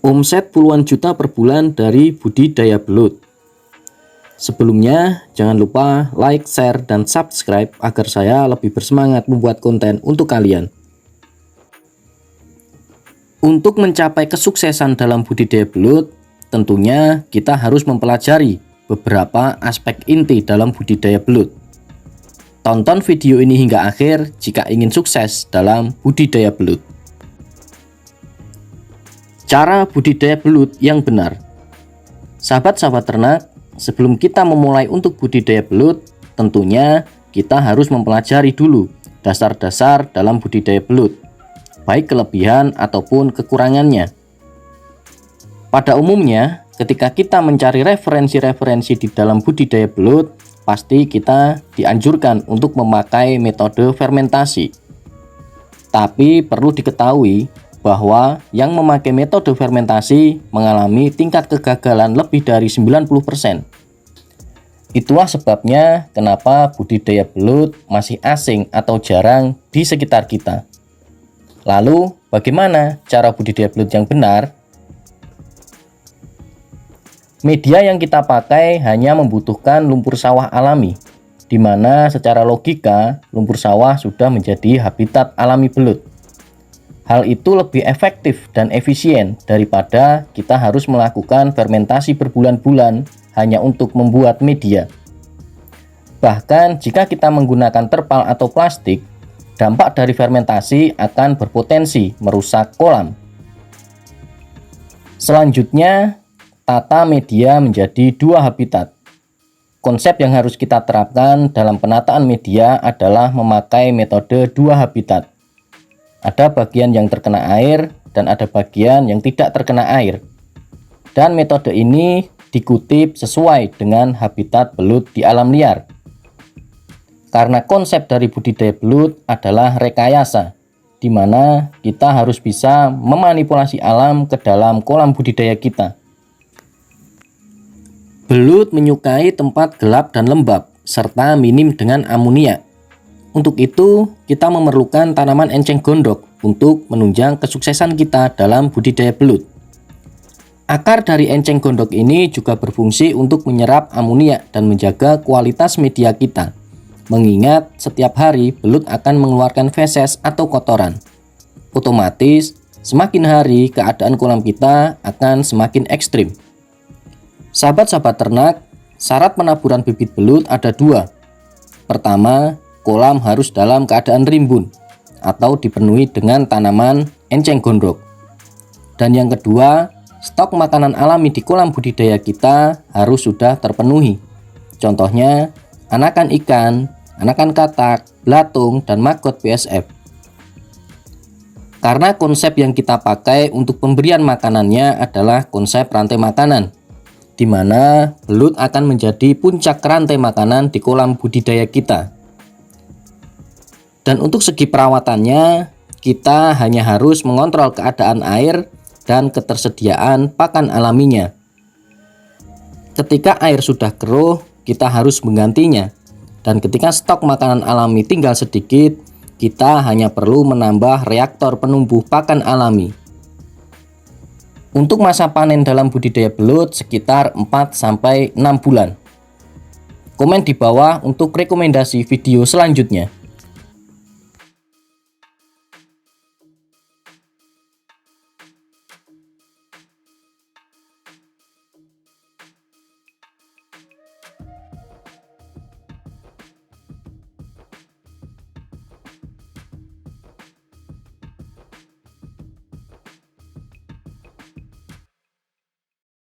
Omset puluhan juta per bulan dari budidaya belut. Sebelumnya, jangan lupa like, share, dan subscribe agar saya lebih bersemangat membuat konten untuk kalian. Untuk mencapai kesuksesan dalam budidaya belut, tentunya kita harus mempelajari beberapa aspek inti dalam budidaya belut. Tonton video ini hingga akhir jika ingin sukses dalam budidaya belut. Cara budidaya belut yang benar. Sahabat-sahabat ternak, sebelum kita memulai untuk budidaya belut, tentunya kita harus mempelajari dulu dasar-dasar dalam budidaya belut, baik kelebihan ataupun kekurangannya. Pada umumnya, ketika kita mencari referensi-referensi di dalam budidaya belut, pasti kita dianjurkan untuk memakai metode fermentasi. Tapi perlu diketahui bahwa yang memakai metode fermentasi mengalami tingkat kegagalan lebih dari 90%. Itulah sebabnya kenapa budidaya belut masih asing atau jarang di sekitar kita. Lalu, bagaimana cara budidaya belut yang benar? Media yang kita pakai hanya membutuhkan lumpur sawah alami, di mana secara logika lumpur sawah sudah menjadi habitat alami belut. Hal itu lebih efektif dan efisien daripada kita harus melakukan fermentasi berbulan-bulan hanya untuk membuat media. Bahkan jika kita menggunakan terpal atau plastik, dampak dari fermentasi akan berpotensi merusak kolam. Selanjutnya, tata media menjadi dua habitat. Konsep yang harus kita terapkan dalam penataan media adalah memakai metode dua habitat. Ada bagian yang terkena air dan ada bagian yang tidak terkena air. Dan metode ini dikutip sesuai dengan habitat belut di alam liar. Karena konsep dari budidaya belut adalah rekayasa, di mana kita harus bisa memanipulasi alam ke dalam kolam budidaya kita. Belut menyukai tempat gelap dan lembab, serta minim dengan amonia. Untuk itu, kita memerlukan tanaman enceng gondok untuk menunjang kesuksesan kita dalam budidaya belut. Akar dari enceng gondok ini juga berfungsi untuk menyerap amonia dan menjaga kualitas media kita. Mengingat setiap hari belut akan mengeluarkan feses atau kotoran. Otomatis, semakin hari keadaan kolam kita akan semakin ekstrim. Sahabat-sahabat ternak, syarat penaburan bibit belut ada dua. Pertama, kolam harus dalam keadaan rimbun atau dipenuhi dengan tanaman enceng gondok. Dan yang kedua, stok makanan alami di kolam budidaya kita harus sudah terpenuhi. Contohnya, anakan ikan, anakan katak, belatung, dan maggot BSF. Karena konsep yang kita pakai untuk pemberian makanannya adalah konsep rantai makanan, di mana belut akan menjadi puncak rantai makanan di kolam budidaya kita. Dan untuk segi perawatannya, kita hanya harus mengontrol keadaan air dan ketersediaan pakan alaminya. Ketika air sudah keruh, kita harus menggantinya. Dan ketika stok makanan alami tinggal sedikit, kita hanya perlu menambah reaktor penumbuh pakan alami. Untuk masa panen dalam budidaya belut sekitar 4-6 bulan. Komen di bawah untuk rekomendasi video selanjutnya.